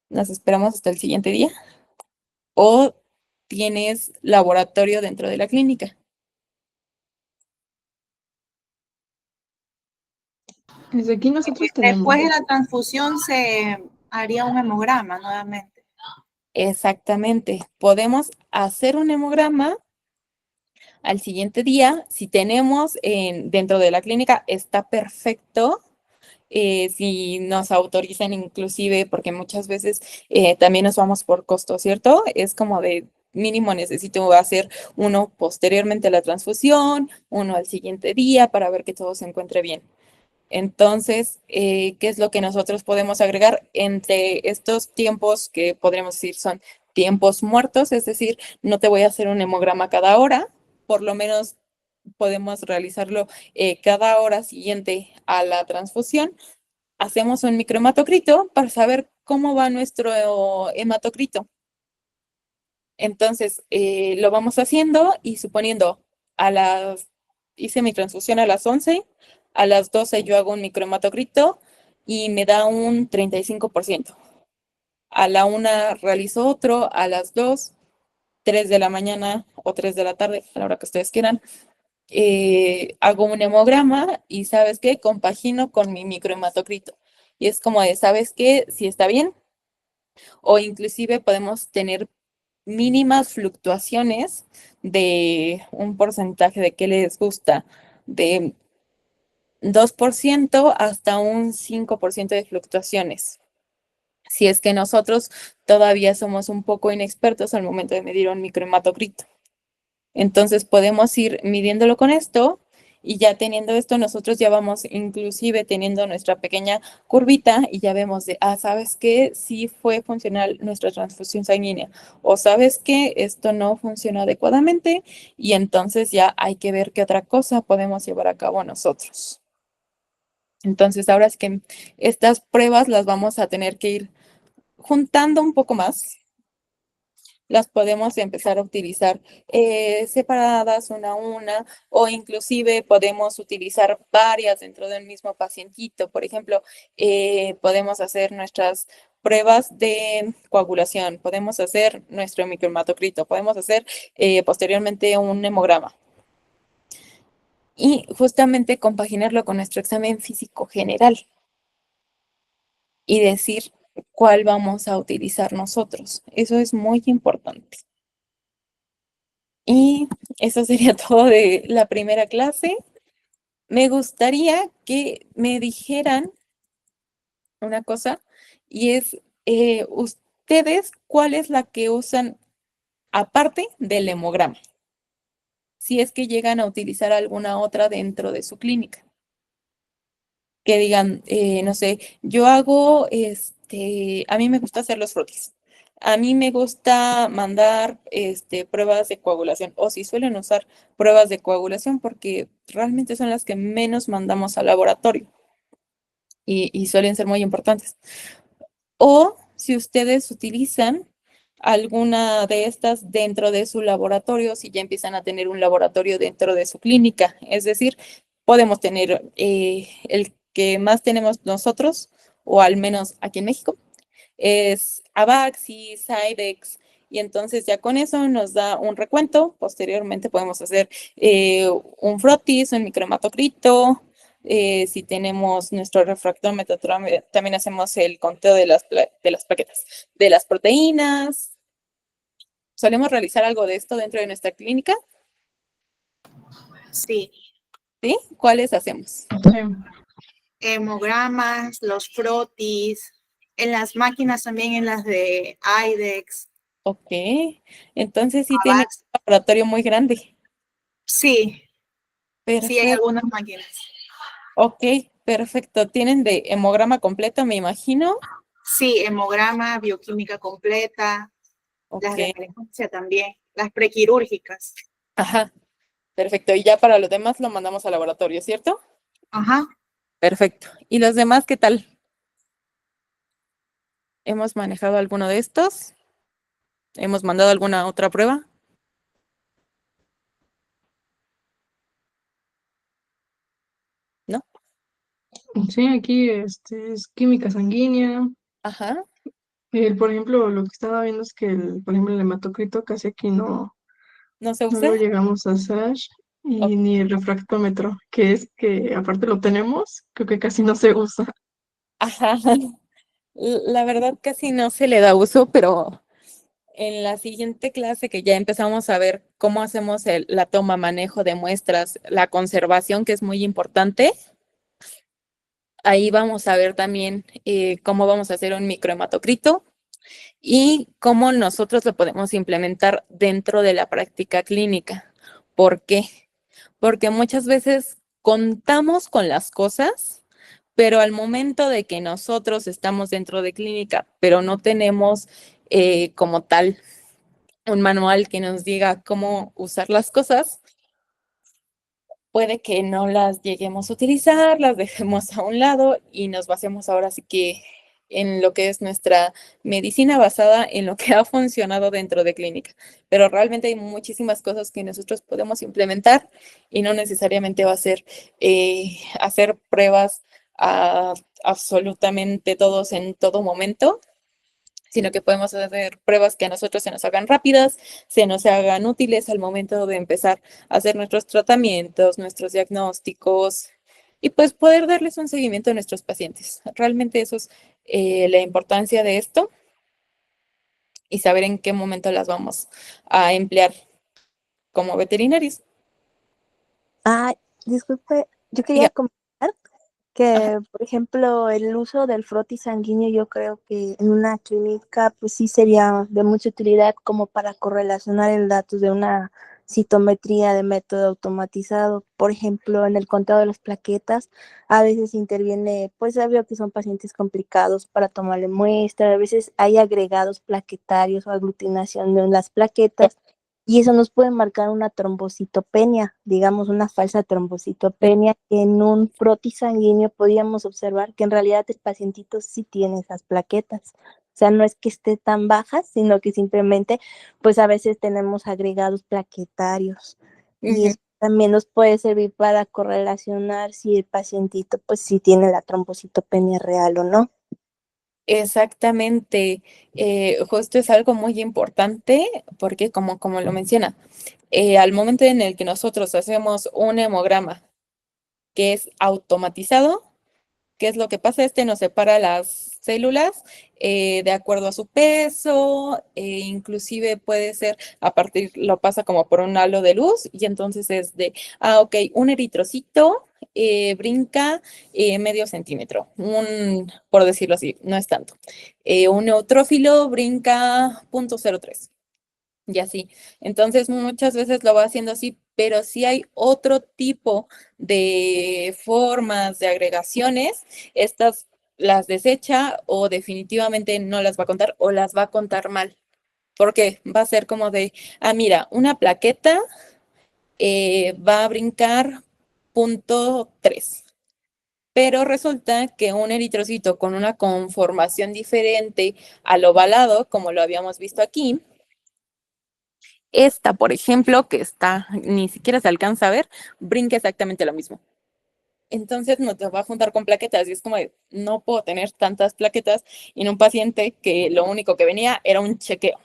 ¿Nos esperamos hasta el siguiente día? ¿O tienes laboratorio dentro de la clínica? Desde aquí nosotros Después de tenemos. la transfusión se haría un hemograma nuevamente. Exactamente. Podemos hacer un hemograma al siguiente día. Si tenemos dentro de la clínica, está perfecto. Si nos autorizan inclusive, porque muchas veces también nos vamos por costo, ¿cierto? Es como de mínimo necesito hacer uno posteriormente a la transfusión, uno al siguiente día para ver que todo se encuentre bien. Entonces, ¿qué es lo que nosotros podemos agregar entre estos tiempos que podríamos decir son tiempos muertos? Es decir, no te voy a hacer un hemograma cada hora, por lo menos podemos realizarlo cada hora siguiente a la transfusión. Hacemos un microhematocrito para saber cómo va nuestro hematocrito. Entonces, lo vamos haciendo y suponiendo hice mi transfusión a las 11, a las 12 yo hago un microhematocrito y me da un 35%. A la 1 realizo otro, a las 2, 3 de la mañana o 3 de la tarde, a la hora que ustedes quieran, hago un hemograma y ¿sabes qué? Compagino con mi microhematocrito. Y es como de, ¿sabes qué? Si está bien, o inclusive podemos tener mínimas fluctuaciones de un porcentaje de qué les gusta, de 2% hasta un 5% de fluctuaciones. Si es que nosotros todavía somos un poco inexpertos al momento de medir un microhematocrito. Entonces podemos ir midiéndolo con esto y ya teniendo esto, nosotros ya vamos inclusive teniendo nuestra pequeña curvita y ya vemos de, ¿sabes qué? Sí fue funcional nuestra transfusión sanguínea o ¿sabes qué? Esto no funciona adecuadamente y entonces ya hay que ver qué otra cosa podemos llevar a cabo nosotros. Entonces ahora es que estas pruebas las vamos a tener que ir juntando un poco más, las podemos empezar a utilizar separadas una a una o inclusive podemos utilizar varias dentro del mismo pacientito. Por ejemplo, podemos hacer nuestras pruebas de coagulación, podemos hacer nuestro microhematocrito, podemos hacer posteriormente un hemograma y justamente compaginarlo con nuestro examen físico general y decir cuál vamos a utilizar nosotros. Eso es muy importante. Y eso sería todo de la primera clase. Me gustaría que me dijeran una cosa y es, ustedes, ¿cuál es la que usan aparte del hemograma? Si es que llegan a utilizar alguna otra dentro de su clínica. Que digan, no sé, yo hago, a mí me gusta hacer los frotis. A mí me gusta mandar pruebas de coagulación o si suelen usar pruebas de coagulación porque realmente son las que menos mandamos al laboratorio y suelen ser muy importantes. O si ustedes utilizan alguna de estas dentro de su laboratorio, si ya empiezan a tener un laboratorio dentro de su clínica. Es decir, podemos tener el que más tenemos nosotros, o al menos aquí en México, es Abaxis, Cydex, y entonces ya con eso nos da un recuento. Posteriormente podemos hacer un frotis, un micromatocrito. Si tenemos nuestro refractómetro, también hacemos el conteo de las plaquetas, de las proteínas. Solemos realizar algo de esto dentro de nuestra clínica, Sí. ¿sí? ¿Cuáles hacemos? Sí. hemogramas, los frotis, en las máquinas también, en las de IDEX, Ok, entonces sí tiene AVAX. un laboratorio muy grande. Sí, sí, hay Perfecto. algunas máquinas. Ok, perfecto. Tienen de hemograma completo, me imagino. Sí, hemograma, bioquímica completa, las Ok, de frecuencia también, las prequirúrgicas. ajá, perfecto. Y ya para los demás lo mandamos al laboratorio, ¿cierto? Ajá. Perfecto. ¿Y los demás qué tal? ¿Hemos manejado alguno de estos? ¿Hemos mandado alguna otra prueba? ¿No? Sí, aquí es química sanguínea. Ajá, Por ejemplo, lo que estaba viendo es que por ejemplo, el hematocrito casi aquí ¿no se no usa? lo llegamos a hacer O- y ni el refractómetro, que es que aparte lo tenemos, creo que casi no se usa. Ajá. La verdad casi no se le da uso, pero en la siguiente clase que ya empezamos a ver cómo hacemos la toma, manejo de muestras, la conservación, que es muy importante, ahí vamos a ver también cómo vamos a hacer un microhematocrito y cómo nosotros lo podemos implementar dentro de la práctica clínica. ¿Por qué? Porque muchas veces contamos con las cosas, pero al momento de que nosotros estamos dentro de clínica, pero no tenemos como tal un manual que nos diga cómo usar las cosas, puede que no las lleguemos a utilizar, las dejemos a un lado y nos basemos ahora sí que en lo que es nuestra medicina basada en lo que ha funcionado dentro de clínica. Pero realmente hay muchísimas cosas que nosotros podemos implementar y no necesariamente va a ser hacer pruebas a absolutamente todos en todo momento, sino que podemos hacer pruebas que a nosotros se nos hagan rápidas, se nos hagan útiles al momento de empezar a hacer nuestros tratamientos, nuestros diagnósticos y pues poder darles un seguimiento a nuestros pacientes. Realmente eso es la importancia de esto y saber en qué momento las vamos a emplear como veterinarios. Ah, disculpe, yo Diga, quería comentar ajá, que, por ejemplo, el uso del frotis sanguíneo, yo creo que en una clínica, pues sí sería de mucha utilidad como para correlacionar el datos de una citometría de método automatizado. Por ejemplo, en el conteo de las plaquetas, a veces interviene, pues ya veo que son pacientes complicados para tomarle muestra, a veces hay agregados plaquetarios o aglutinación de las plaquetas. Y eso nos puede marcar una trombocitopenia, digamos una falsa trombocitopenia, que en un frotis sanguíneo podíamos observar que en realidad el pacientito sí tiene esas plaquetas. O sea, no es que esté tan baja, sino que simplemente, pues a veces tenemos agregados plaquetarios. Y ujú. eso también nos puede servir para correlacionar si el pacientito, pues sí tiene la trombocitopenia real o no. Exactamente, justo es algo muy importante porque como lo menciona, al momento en el que nosotros hacemos un hemograma que es automatizado, ¿qué es lo que pasa? Este nos separa las células de acuerdo a su peso, inclusive puede ser a partir, lo pasa como por un halo de luz y entonces es de, ok, un eritrocito brinca medio centímetro, por decirlo así, no es tanto. Un neutrófilo brinca 0.03 y así. Entonces, muchas veces lo va haciendo así, pero si hay otro tipo de formas de agregaciones, estas las desecha o definitivamente no las va a contar o las va a contar mal. Porque va a ser como de, mira, una plaqueta va a brincar 0.3. Pero resulta que un eritrocito con una conformación diferente al ovalado, como lo habíamos visto aquí, esta, por ejemplo, que está, ni siquiera se alcanza a ver, brinca exactamente lo mismo. Entonces nos va a juntar con plaquetas y es como de, no puedo tener tantas plaquetas en un paciente que lo único que venía era un chequeo.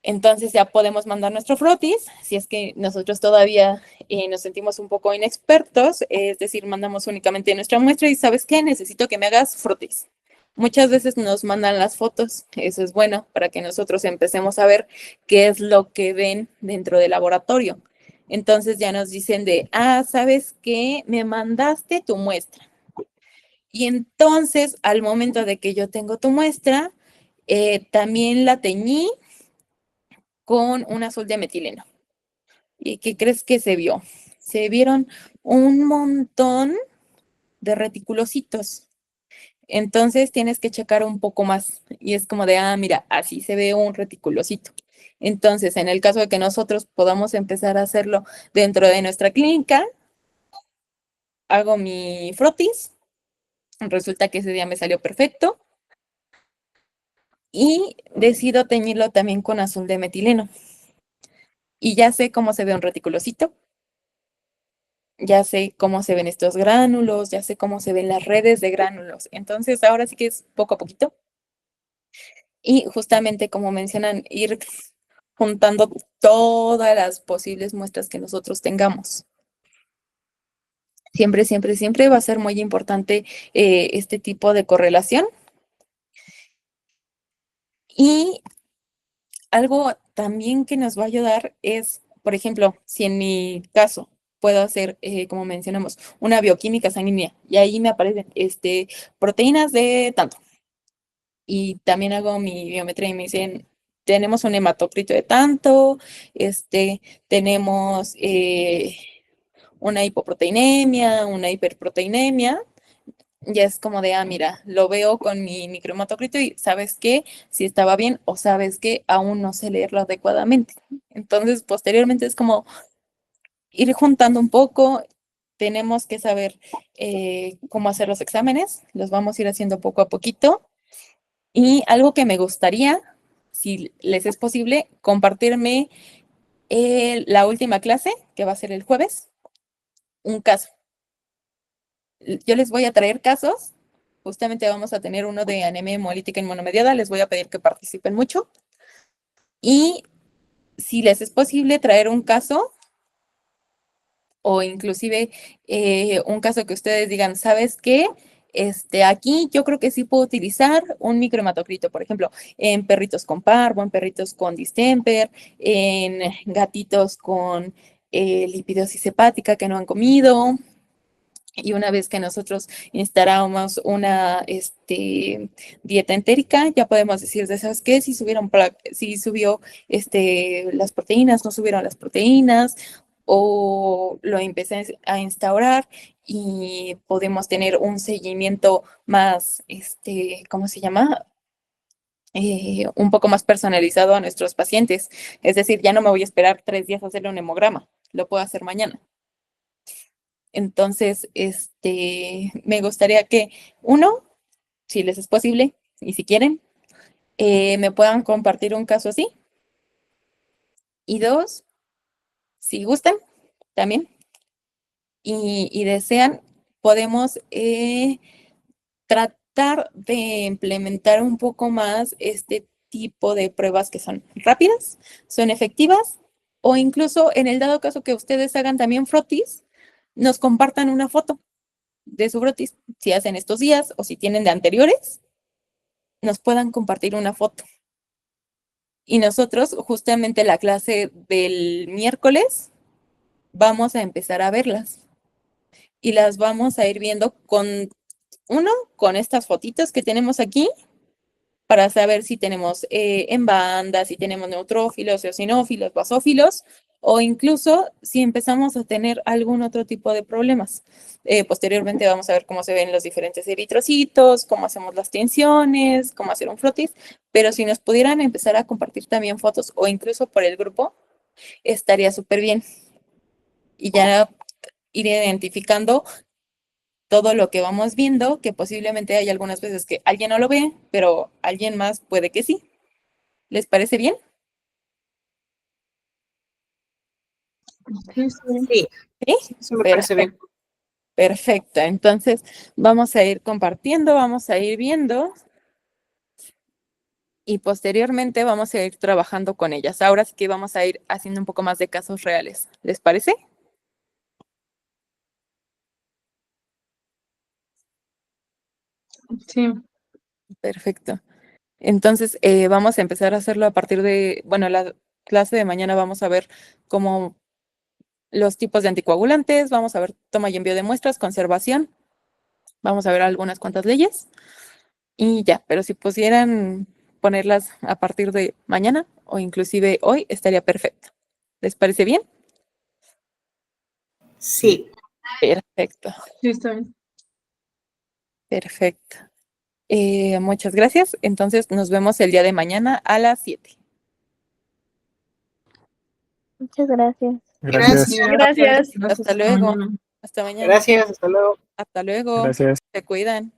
Entonces ya podemos mandar nuestro frotis, si es que nosotros todavía nos sentimos un poco inexpertos, es decir, mandamos únicamente nuestra muestra y ¿sabes qué? Necesito que me hagas frotis. Muchas veces nos mandan las fotos, eso es bueno para que nosotros empecemos a ver qué es lo que ven dentro del laboratorio. Entonces ya nos dicen de, ¿sabes qué? Me mandaste tu muestra. Y entonces, al momento de que yo tengo tu muestra, también la teñí con un azul de metileno. ¿Y qué crees que se vio? Se vieron un montón de reticulocitos. Entonces tienes que checar un poco más. Y es como de, mira, así se ve un reticulocito. Entonces, en el caso de que nosotros podamos empezar a hacerlo dentro de nuestra clínica, hago mi frotis. Resulta que ese día me salió perfecto. Y decido teñirlo también con azul de metileno. Y ya sé cómo se ve un reticulocito. Ya sé cómo se ven estos gránulos, ya sé cómo se ven las redes de gránulos. Entonces, ahora sí que es poco a poquito. Y justamente como mencionan, ir juntando todas las posibles muestras que nosotros tengamos. Siempre, siempre, siempre va a ser muy importante este tipo de correlación. Y algo también que nos va a ayudar es, por ejemplo, si en mi caso puedo hacer, como mencionamos, una bioquímica sanguínea y ahí me aparecen proteínas de tanto. Y también hago mi biometría y me dicen, tenemos un hematocrito de tanto, tenemos una hipoproteinemia, una hiperproteinemia. Ya es como de, mira, lo veo con mi microhematocrito y sabes que si estaba bien o sabes que aún no sé leerlo adecuadamente. Entonces, posteriormente es como ir juntando un poco. Tenemos que saber cómo hacer los exámenes, los vamos a ir haciendo poco a poquito. Y algo que me gustaría, si les es posible, compartirme la última clase, que va a ser el jueves, un caso. Yo les voy a traer casos. Justamente vamos a tener uno de anemia hemolítica inmunomediada. Les voy a pedir que participen mucho. Y si les es posible traer un caso o inclusive un caso que ustedes digan, ¿sabes qué? Aquí yo creo que sí puedo utilizar un microhematocrito, por ejemplo, en perritos con parvo, en perritos con distemper, en gatitos con lipidosis hepática que no han comido. Y una vez que nosotros instalamos una dieta entérica, ya podemos decir, ¿sabes qué? Si subió las proteínas, no subieron las proteínas, o lo empecé a instaurar y podemos tener un seguimiento más, ¿cómo se llama? Un poco más personalizado a nuestros pacientes. Es decir, ya no me voy a esperar 3 días a hacerle un hemograma, lo puedo hacer mañana. Entonces, me gustaría que, uno, si les es posible y si quieren, me puedan compartir un caso así. Y dos, si gustan, también, y desean, podemos tratar de implementar un poco más este tipo de pruebas que son rápidas, son efectivas, o incluso en el dado caso que ustedes hagan también frotis, nos compartan una foto de su brotis, si hacen estos días o si tienen de anteriores, nos puedan compartir una foto. Y nosotros, justamente la clase del miércoles, vamos a empezar a verlas. Y las vamos a ir viendo con estas fotitos que tenemos aquí, para saber si tenemos en banda, si tenemos neutrófilos, eosinófilos, basófilos, o incluso si empezamos a tener algún otro tipo de problemas. Posteriormente vamos a ver cómo se ven los diferentes eritrocitos, cómo hacemos las tensiones, cómo hacer un frotis, pero si nos pudieran empezar a compartir también fotos o incluso por el grupo, estaría súper bien. Y ya ir identificando todo lo que vamos viendo, que posiblemente hay algunas veces que alguien no lo ve, pero alguien más puede que sí. ¿Les parece bien? Sí, sí. Sí, Sí, eso me parece bien. perfecto. Entonces, vamos a ir compartiendo, vamos a ir viendo y posteriormente vamos a ir trabajando con ellas. Ahora sí que vamos a ir haciendo un poco más de casos reales. ¿Les parece? Sí. Perfecto. Entonces, vamos a empezar a hacerlo a partir de, bueno, la clase de mañana vamos a ver cómo los tipos de anticoagulantes, vamos a ver toma y envío de muestras, conservación. Vamos a ver algunas cuantas leyes y ya, pero si pudieran ponerlas a partir de mañana o inclusive hoy, estaría perfecto. ¿Les parece bien? Sí. Perfecto, Sí, está bien. perfecto. Muchas gracias. Entonces nos vemos el día de mañana a las 7. Muchas gracias. Gracias. Sí, Gracias. gracias. Hasta luego. Mañana. Hasta mañana. Gracias. Hasta luego. Hasta luego. Gracias. Se cuidan.